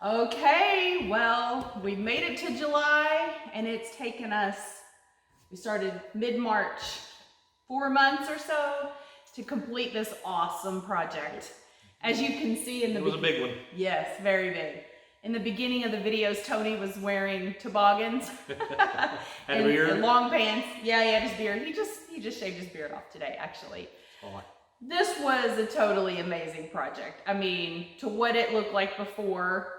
Okay, well, we made it to July and it's taken us, we started mid-March, 4 months or so to complete this awesome project. As you can see in the— It was a big one. Yes, very big. In the beginning of the videos, Tony was wearing toboggans and long pants. Yeah, he had his beard. He just shaved his beard off today, actually. Oh. This was a totally amazing project. I mean, to what it looked like before,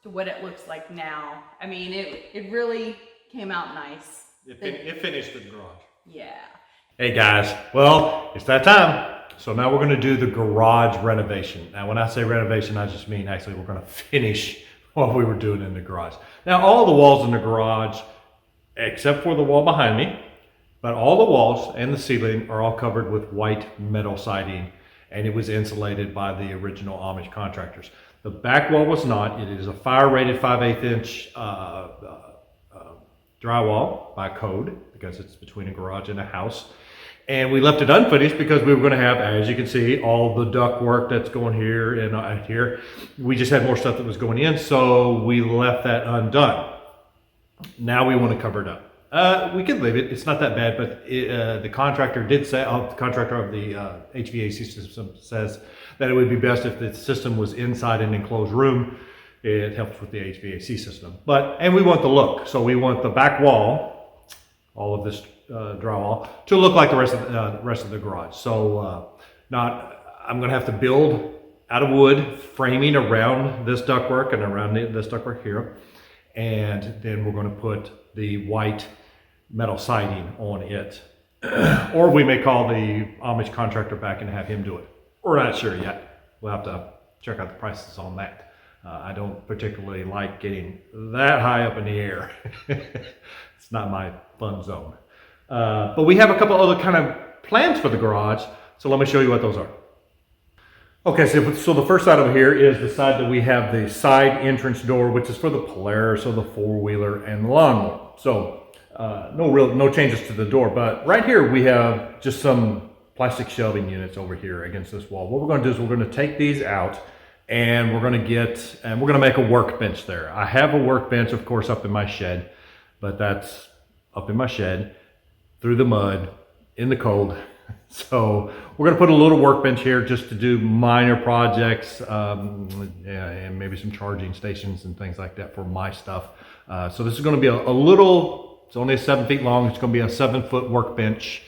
to what it looks like now. I mean, it really came out nice. It finished in the garage. Yeah. Hey guys, well, it's that time. So now we're going to do the garage renovation. Now, when I say renovation, I just mean actually we're going to finish what we were doing in the garage. Now, all the walls in the garage, except for the wall behind me, but all the walls and the ceiling are all covered with white metal siding, and it was insulated by the original Amish contractors. The back wall was not. It is a fire-rated 5/8 inch drywall by code because it's between a garage and a house. And we left it unfinished because we were going to have, as you can see, all the duct work that's going here and here. We just had more stuff that was going in, so we left that undone. Now we want to cover it up. We could leave it. It's not that bad, but the contractor did say, the contractor of the HVAC system says that it would be best if the system was inside an enclosed room. It helps with the HVAC system. And we want the look. So we want the back wall, all of this drywall, to look like the rest of the garage. So I'm going to have to build out of wood framing around this ductwork and around this ductwork here. And then we're going to put the white metal siding on it. Or we may call the Amish contractor back and have him do it. We're not sure yet. We'll have to check out the prices on that. I don't particularly like getting that high up in the air. It's not my fun zone. But we have a couple other kind of plans for the garage. So let me show you what those are. Okay, so the first side over here is the side that we have the side entrance door, which is for the Polaris, so the four-wheeler and the lawnmower. So no changes to the door, but right here we have just some plastic shelving units over here against this wall. What we're going to do is we're going to take these out and we're going to make a workbench there. I have a workbench, of course, up in my shed, but that's up in my shed through the mud in the cold. So we're going to put a little workbench here just to do minor projects, and maybe some charging stations and things like that for my stuff. So this is going to be a little, it's only 7 feet long. It's going to be a 7-foot workbench,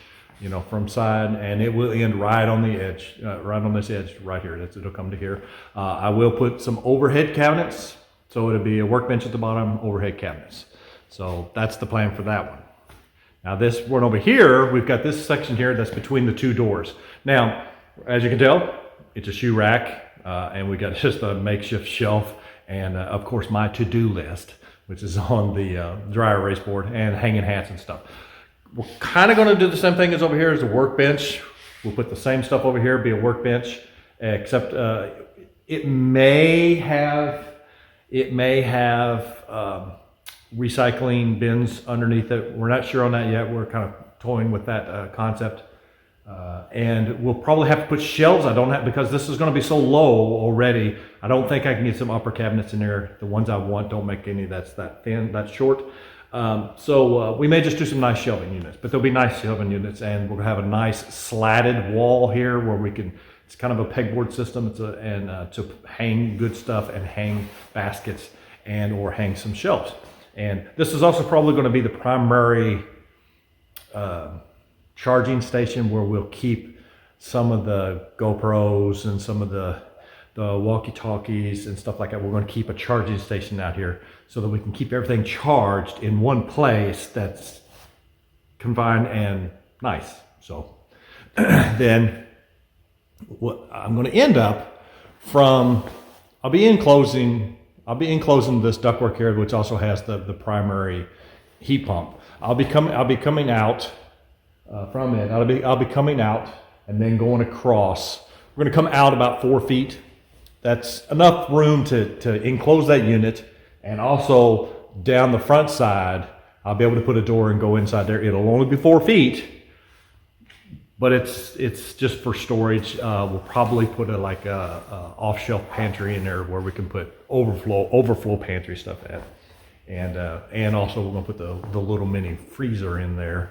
from side, and it will end right on the edge, right on this edge right here. It'll come to here. I will put some overhead cabinets. So it'll be a workbench at the bottom, overhead cabinets. So that's the plan for that one. Now this one over here, we've got this section here that's between the two doors. Now, as you can tell, it's a shoe rack, and we got just a makeshift shelf, and of course my to-do list, which is on the dry erase board, and hanging hats and stuff. We're kind of going to do the same thing as over here as a workbench. We'll put the same stuff over here, be a workbench, except it may have recycling bins underneath it. We're not sure on that yet. We're kind of toying with that concept. And we'll probably have to put shelves. Because this is going to be so low already, I don't think I can get some upper cabinets in there. The ones I want don't make any that's that thin, that short. So we may just do some nice shelving units, but there'll be nice shelving units, and we're gonna have a nice slatted wall here where we can, it's kind of a pegboard system, to hang good stuff and hang baskets or hang some shelves. And this is also probably going to be the primary charging station where we'll keep some of the GoPros and some of the walkie-talkies and stuff like that. We're going to keep a charging station out here so that we can keep everything charged in one place that's confined and nice. So then what I'm going to end up I'll be enclosing this ductwork here, which also has the primary heat pump. I'll be coming out from it. I'll be coming out and then going across. We're going to come out about 4 feet. That's enough room to enclose that unit, and also down the front side, I'll be able to put a door and go inside there. It'll only be 4 feet, but it's just for storage. We'll probably put a off-shelf pantry in there where we can put overflow pantry stuff at, and also we're gonna put the little mini freezer in there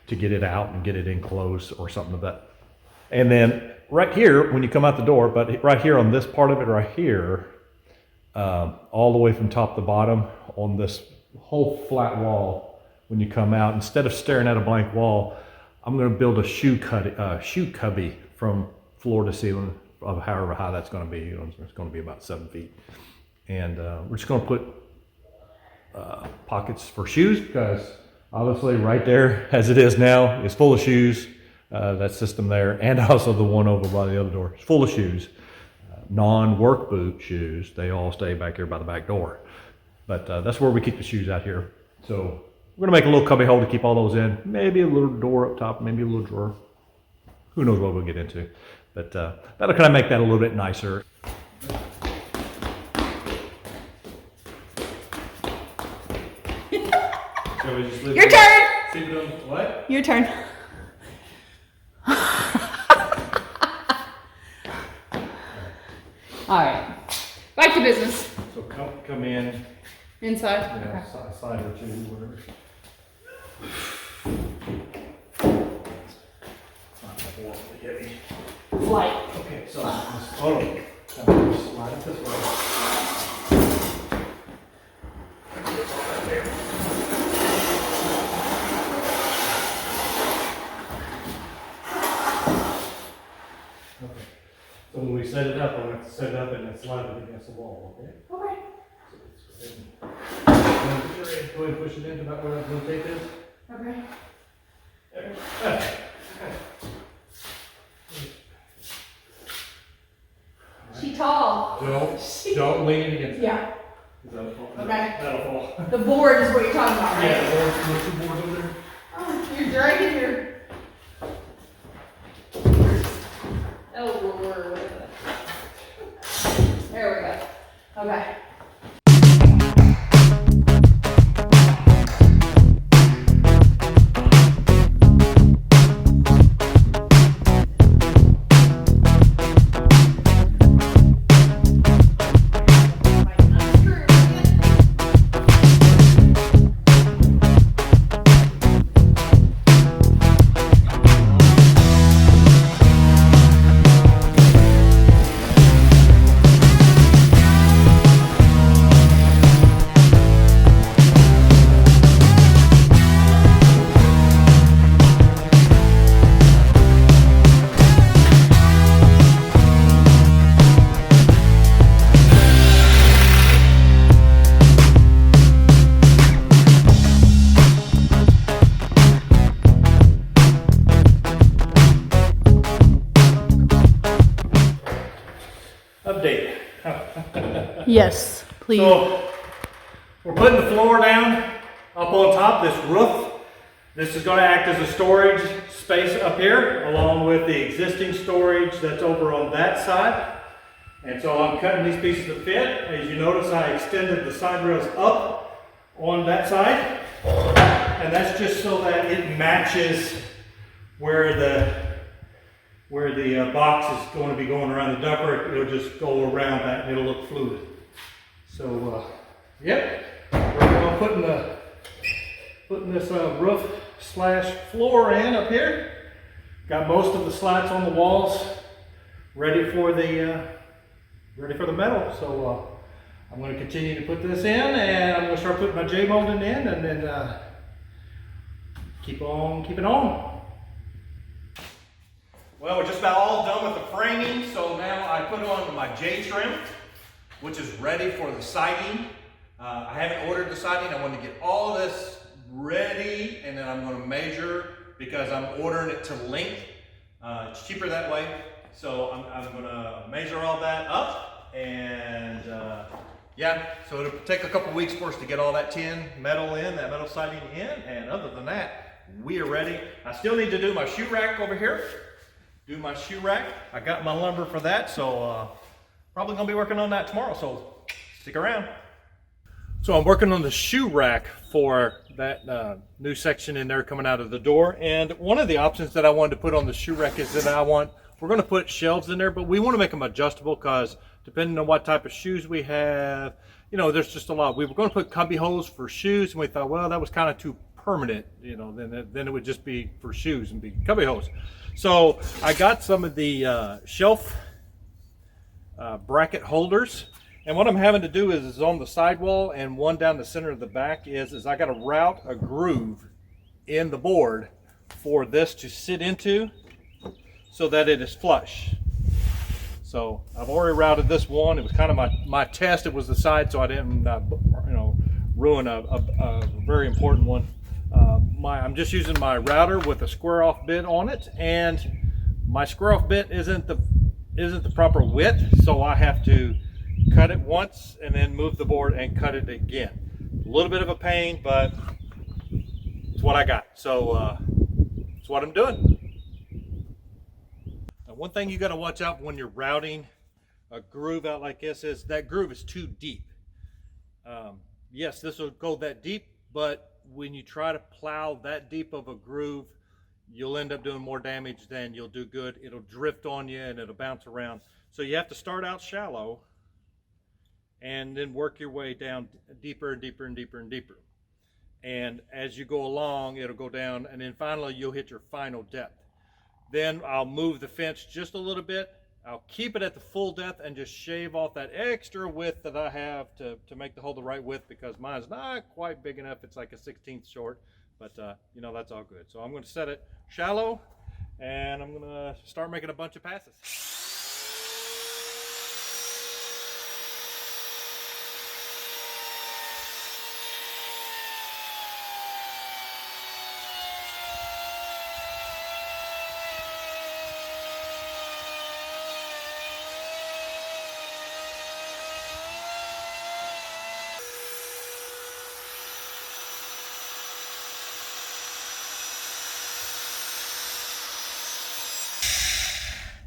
to get it out and get it enclosed or something of that. And then right here when you come out the door, but right here on this part of it right here, all the way from top to bottom on this whole flat wall, when you come out, instead of staring at a blank wall, I'm going to build a shoe cubby from floor to ceiling of however high that's going to be. It's going to be about 7 feet. And we're just going to put pockets for shoes, because obviously right there, as it is now, is full of shoes. That system there, and also the one over by the other door, is full of shoes. Non-work boot shoes, they all stay back here by the back door. But that's where we keep the shoes out here. So we're gonna make a little cubby hole to keep all those in. Maybe a little door up top, maybe a little drawer. Who knows what we'll get into. But that'll kind of make that a little bit nicer. Your turn! What? Your turn. All right, back to business. So come in. Inside? Yeah, side or two, whatever. It's not horribly heavy. Light. Okay, so slide it this way. Okay. So when we set it up, I'm going to have to set it up and then slide it against the wall, okay? Okay. Go ahead and push it into about where that blue tape is. Okay. She tall. Don't lean it against it. Yeah. That'll fall. Okay. That'll fall. The board is what you're talking about, right? Yeah, there's two boards over there. Oh, you're dragging your elbow or whatever. There we go. Okay. Update. Yes, please. So we're putting the floor down up on top, this roof. This is going to act as a storage space up here, along with the existing storage that's over on that side. And so I'm cutting these pieces to fit. As you notice, I extended the side rails up on that side. And that's just so that it matches where the box is going to be going around the ductwork. It'll just go around that and it'll look fluid. So, yep, we're putting this roof slash floor in up here. Got most of the slats on the walls ready for the metal. So I'm going to continue to put this in, and I'm going to start putting my J molding in, and then keep on keeping on. Well, we're just about all done with the framing, so now I put on my J trim, which is ready for the siding. I haven't ordered the siding. I want to get all of this ready, and then I'm going to measure because I'm ordering it to length. It's cheaper that way. So I'm going to measure all that up, and yeah, so it'll take a couple weeks for us to get all that tin metal in, that metal siding in, and other than that, we are ready. I still need to do my shoe rack over here. I got my lumber for that, so probably gonna be working on that tomorrow, so stick around. So I'm working on the shoe rack for that new section in there coming out of the door. And one of the options that I wanted to put on the shoe rack is that we're going to put shelves in there, but we want to make them adjustable because depending on what type of shoes we have, you know, there's just a lot. We were going to put cubby holes for shoes, and we thought, well, that was kind of too permanent, you know, then it would just be for shoes and be cubby holes. So I got some of the shelf bracket holders. And what I'm having to do is on the sidewall and one down the center of the back is I got to route a groove in the board for this to sit into so that it is flush. So I've already routed this one. It was kind of my test. It was the side, so I didn't ruin a very important one. I'm just using my router with a square off bit on it, and my square off bit isn't the proper width, so I have to cut it once and then move the board and cut it again. A little bit of a pain, but it's what I got. So it's what I'm doing. Now, one thing you got to watch out when you're routing a groove out like this is that groove is too deep. Yes, this will go that deep, but when you try to plow that deep of a groove, you'll end up doing more damage than you'll do good. It'll drift on you and it'll bounce around. So you have to start out shallow and then work your way down deeper and deeper and deeper and deeper. And as you go along, it'll go down, and then finally you'll hit your final depth. Then I'll move the fence just a little bit. I'll keep it at the full depth and just shave off that extra width that I have to make the hole the right width, because mine's not quite big enough. It's like a 1/16 short, but you know, that's all good. So I'm going to set it shallow, and I'm going to start making a bunch of passes.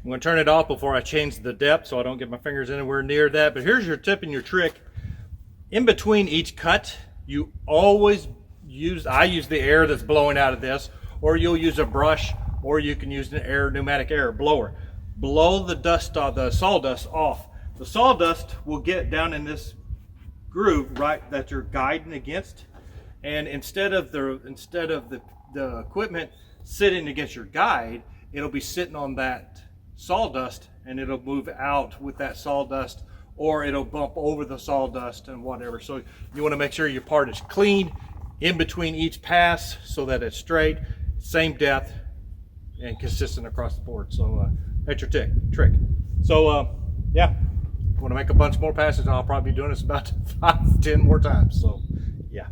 I'm going to turn it off before I change the depth so I don't get my fingers anywhere near that. But here's your tip and your trick. In between each cut, you always I use the air that's blowing out of this, or you'll use a brush, or you can use an pneumatic air blower. Blow the sawdust off. The sawdust will get down in this groove right that you're guiding against, and instead of the equipment sitting against your guide, it'll be sitting on that sawdust, and it'll move out with that sawdust, or it'll bump over the sawdust and whatever. So you want to make sure your part is clean in between each pass so that it's straight, same depth, and consistent across the board. So that's your trick. So yeah, I want to make a bunch more passes, and I'll probably be doing this about 5-10 more times. So yeah.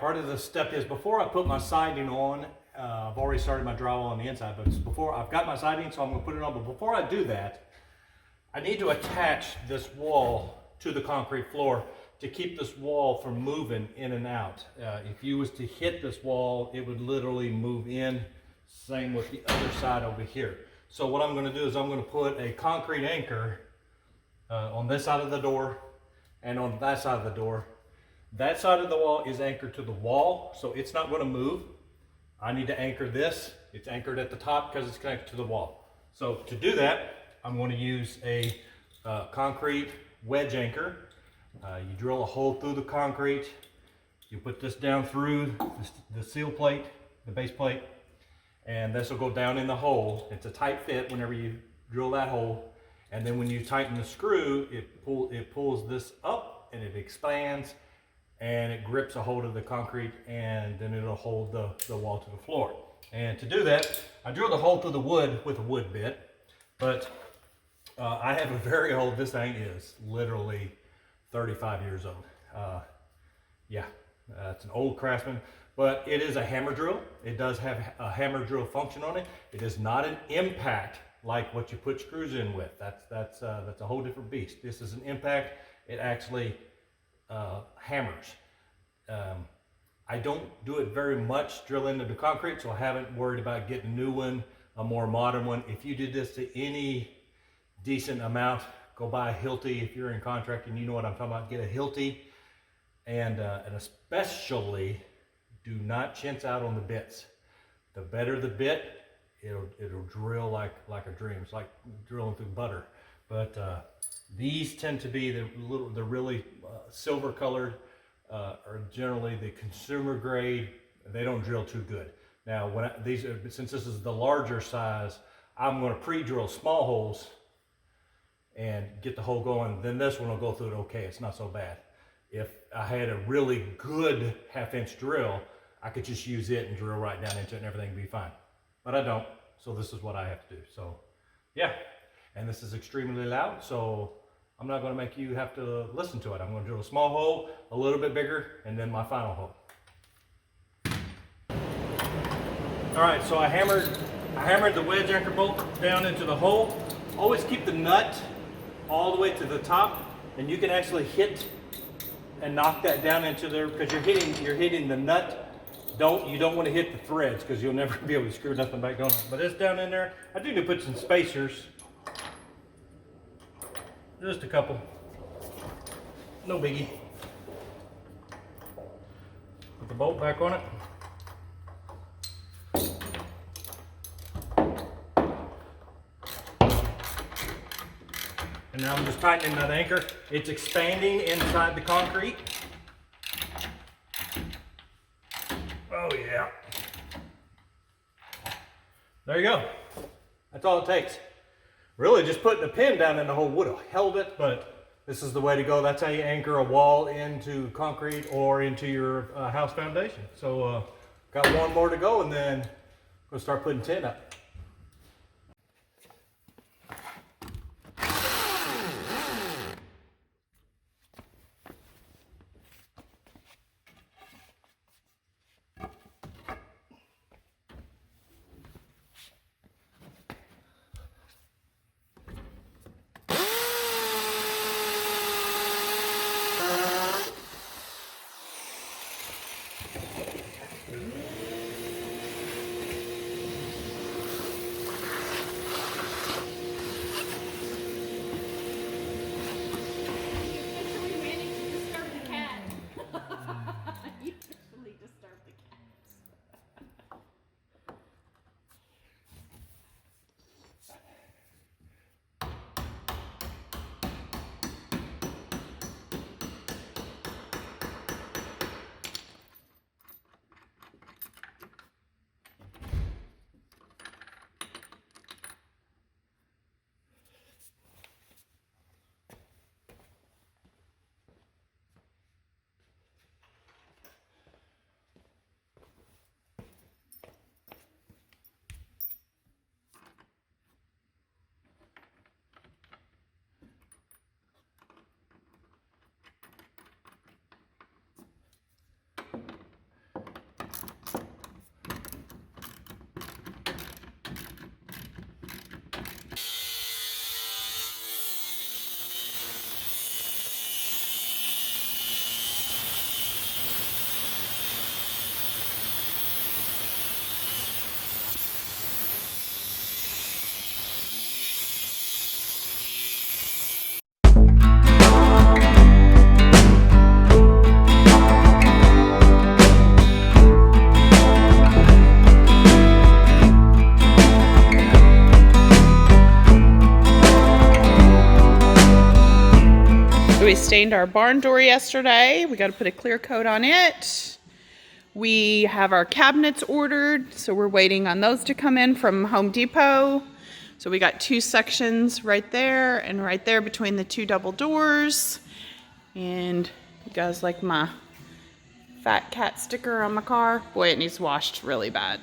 Part of the step is before I put my siding on, I've already started my drywall on the inside, but before I've got my siding, so I'm going to put it on. But before I do that, I need to attach this wall to the concrete floor to keep this wall from moving in and out. If you was to hit this wall, it would literally move in. Same with the other side over here. So what I'm going to do is I'm going to put a concrete anchor on this side of the door and on that side of the door. That side of the wall is anchored to the wall, so it's not going to move. I need to anchor this. It's anchored at the top because it's connected to the wall. So to do that, I'm going to use a concrete wedge anchor. You drill a hole through the concrete. You put this down through the seal plate, the base plate, and this will go down in the hole. It's a tight fit whenever you drill that hole. And then when you tighten the screw, it pulls this up and it expands. and it grips a hold of the concrete, and then it'll hold the wall to the floor. And to do that, I drilled a hole through the wood with a wood bit, but I have a very old, this thing is literally 35 years old. Yeah, it's an old Craftsman, but it is a hammer drill. It does have a hammer drill function on it. It is not an impact like what you put screws in with. That's a whole different beast. This is an impact. It actually hammers. I don't do it very much, drill into the concrete, so I haven't worried about getting a new one, a more modern one. If you did this to any decent amount, go buy a Hilti. If you're in contracting, you know what I'm talking about. Get a Hilti, and especially do not chintz out on the bits. The better the bit, it'll drill like a dream. It's like drilling through butter. But these tend to be the really silver colored, or generally the consumer grade. They don't drill too good. Now, since this is the larger size, I'm going to pre-drill small holes and get the hole going. Then this one will go through it okay. It's not so bad. If I had a really good 1/2-inch drill, I could just use it and drill right down into it and everything would be fine. But I don't, so this is what I have to do. So yeah, and this is extremely loud, so I'm not going to make you have to listen to it. I'm going to drill a small hole, a little bit bigger, and then my final hole. All right, so I hammered the wedge anchor bolt down into the hole. Always keep the nut all the way to the top, and you can actually hit and knock that down into there, because you're hitting the nut. You don't want to hit the threads, because you'll never be able to screw nothing back on it. But it's down in there. I do need to put some spacers. Just a couple. No biggie. Put the bolt back on it. And now I'm just tightening that anchor. It's expanding inside the concrete. Oh yeah. There you go. That's all it takes. Really, just putting a pin down in the hole would have held it, but this is the way to go. That's how you anchor a wall into concrete or into your house foundation. So got one more to go, and then we'll start putting tin up. We stained our barn door yesterday. We got to put a clear coat on it. We have our cabinets ordered, so we're waiting on those to come in from Home Depot. So we got 2 sections right there and right there between the 2 double doors. And you guys like my fat cat sticker on my car. Boy, it needs washed really bad.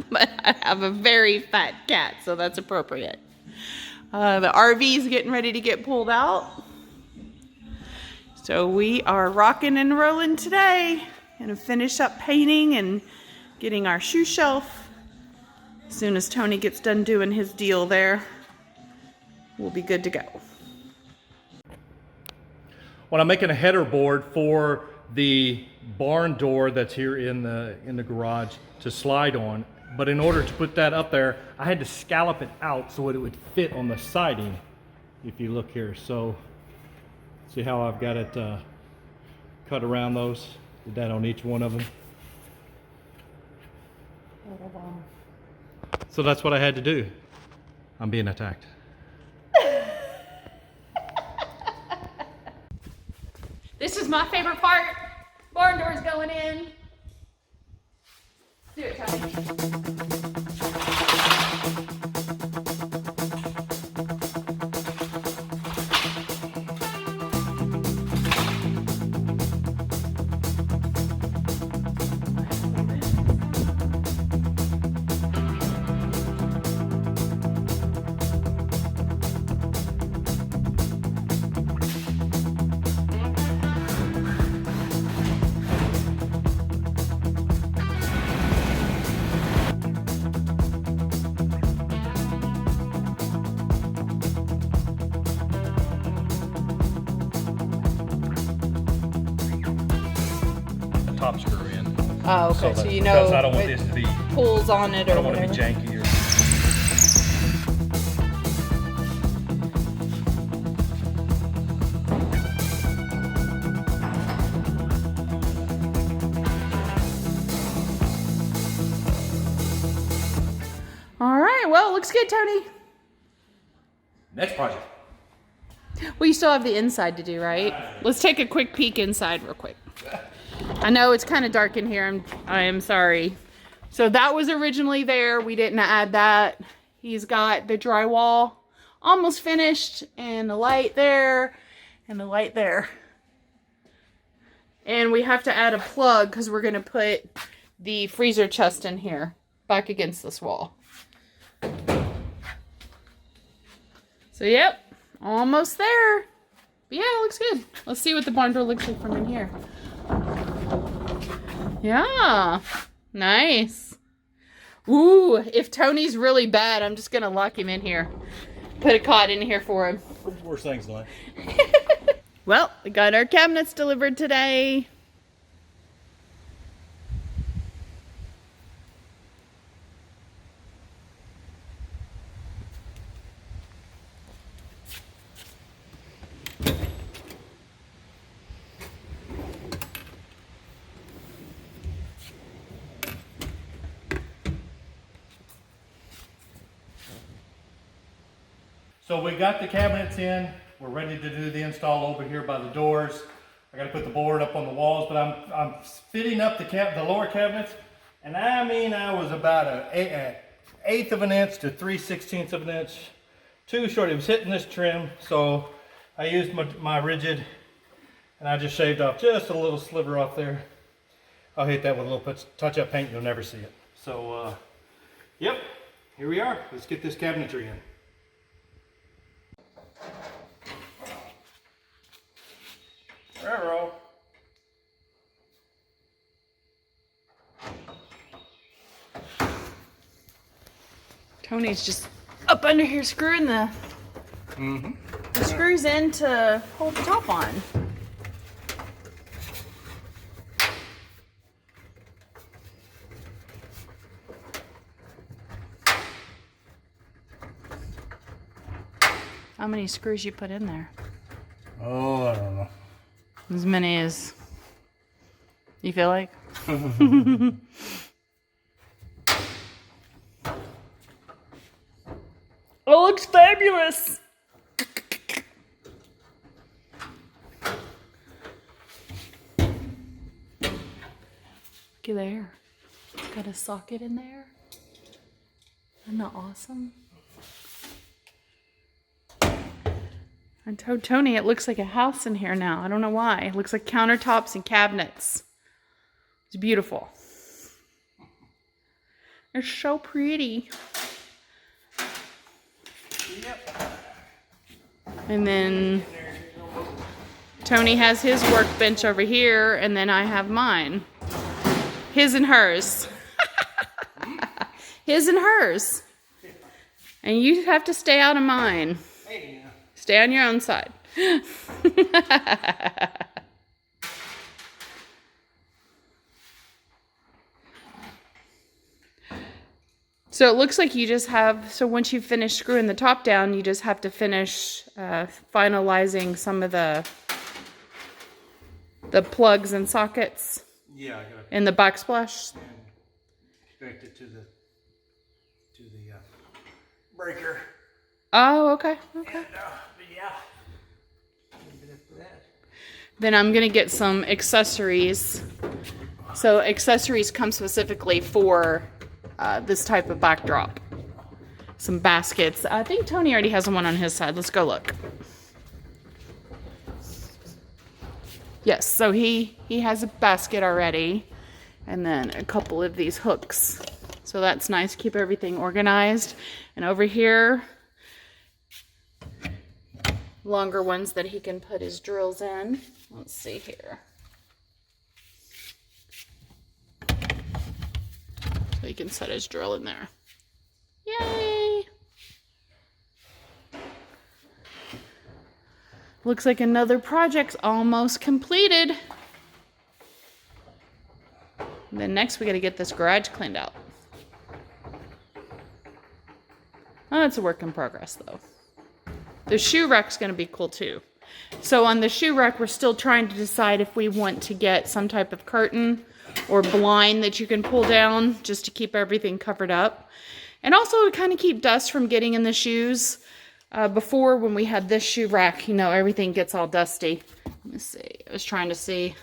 But I have a very fat cat, so that's appropriate. The RV is getting ready to get pulled out. So we are rocking and rolling today. Gonna finish up painting and getting our shoe shelf. As soon as Tony gets done doing his deal there, we'll be good to go. Well, I'm making a header board for the barn door that's here in the garage to slide on. But in order to put that up there, I had to scallop it out so it would fit on the siding, if you look here. So, see how I've got it cut around those? Did that on each one of them. So that's what I had to do. I'm being attacked. This is my favorite part. Barn doors going in. Do it, Tony. Top screw in. Oh, okay. So you know because I don't want it this to be. pulls on it or I don't want to be whatever. janky or. All right. Well, it looks good, Tony. Next project. Well, you still have the inside to do, right? Let's take a quick peek inside real quick. I know it's kind of dark in here. I am sorry. So that was originally there. We didn't add that. He's got the drywall almost finished and the light there and the light there. And we have to add a plug because we're going to put the freezer chest in here back against this wall. So, yep. Almost there. But yeah, it looks good. Let's see what the barn door looks like from in here. Yeah. Nice. Ooh, if Tony's really bad, I'm just going to lock him in here. Put a cot in here for him. Worst things, Glenn. Well, we got our cabinets delivered today. So we got the cabinets in. We're ready to do the install over here by the doors. I got to put the board up on the walls, but I'm fitting up the lower cabinets, and I mean I was about an eighth of an inch to 3/16 of an inch too short. It was hitting this trim, so I used my rigid, and I just shaved off just a little sliver off there. I'll hit that with a little touch-up paint. You'll never see it. So, yep, here we are. Let's get this cabinetry in. Hello. Tony's just up under here screwing the screws in to hold the top on. How many screws you put in there? Oh, I don't know. As many as you feel like? It looks fabulous! Look there. Got a socket in there. Isn't that awesome? I told Tony it looks like a house in here now. I don't know why. It looks like countertops and cabinets. It's beautiful. It's so pretty. Yep. And then Tony has his workbench over here, and then I have mine. His and hers. His and hers. And you have to stay out of mine. Hey, now. Stay on your own side. So it looks like you just have, so once you finish screwing the top down, you just have to finish finalizing some of the plugs and sockets Yeah, I gotta in the backsplash. connect it to the breaker. Oh, okay, okay. And, but yeah, leave it after that. Then I'm gonna get some accessories. So accessories come specifically for this type of backdrop. Some baskets. I think Tony already has one on his side. Let's go look. Yes, so he has a basket already, and then a couple of these hooks. So that's nice, keep everything organized. And over here, longer ones that he can put his drills in. Let's see here. So he can set his drill in there. Yay! Looks like another project's almost completed. And then next we gotta get this garage cleaned out. Oh, it's a work in progress though. The shoe rack's gonna be cool too. So on the shoe rack, we're still trying to decide if we want to get some type of curtain or blind that you can pull down just to keep everything covered up. And also to kind of keep dust from getting in the shoes. Before, when we had this shoe rack, you know, everything gets all dusty. Let me see. I was trying to see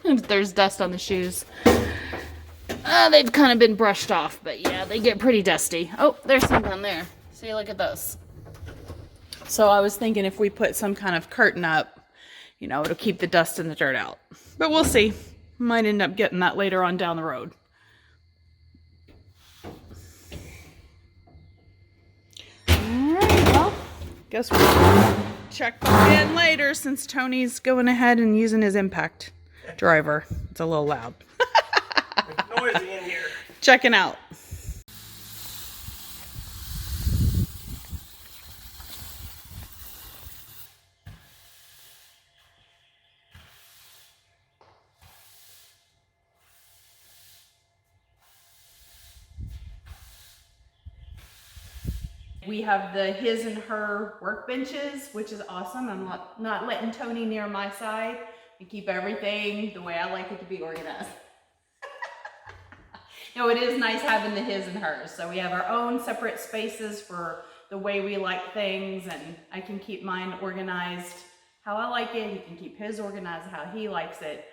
if there's dust on the shoes. They've kind of been brushed off, but yeah, they get pretty dusty. Oh, there's some down there. See, look at those. So I was thinking if we put some kind of curtain up, you know, it'll keep the dust and the dirt out. But we'll see. Might end up getting that later on down the road. Alright, well, guess we'll check back in later since Tony's going ahead and using his impact driver. It's a little loud. It's noisy in here. Checking out. We have the his and her workbenches, which is awesome. I'm not letting Tony near my side and keep everything the way I like it to be organized. No, it is nice having the his and hers. So we have our own separate spaces for the way we like things, and I can keep mine organized how I like it. He can keep his organized how he likes it.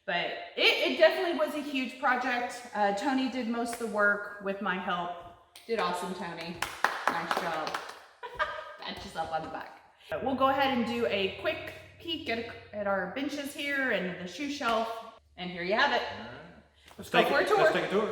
But it definitely was a huge project. Tony did most of the work with my help. Did awesome, Tony. Nice job. Patches up on the back. We'll go ahead and do a quick peek at our benches here and the shoe shelf. And here you have it. Let's Go take for a tour. Let's take a tour.